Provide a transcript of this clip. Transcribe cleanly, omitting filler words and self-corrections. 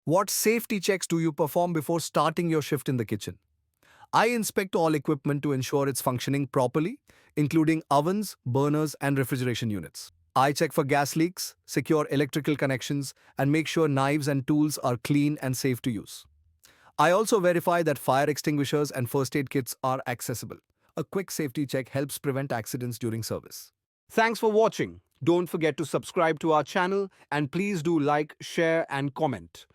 What safety checks do you perform before starting your shift in the kitchen? I inspect all equipment to ensure it's functioning properly, including ovens, burners, and refrigeration units. I check for gas leaks, secure electrical connections, and make sure knives and tools are clean and safe to use. I also verify that fire extinguishers and first aid kits are accessible. A quick safety check helps prevent accidents during service. Thanks for watching. Don't forget to subscribe to our channel and please do like, share, and comment.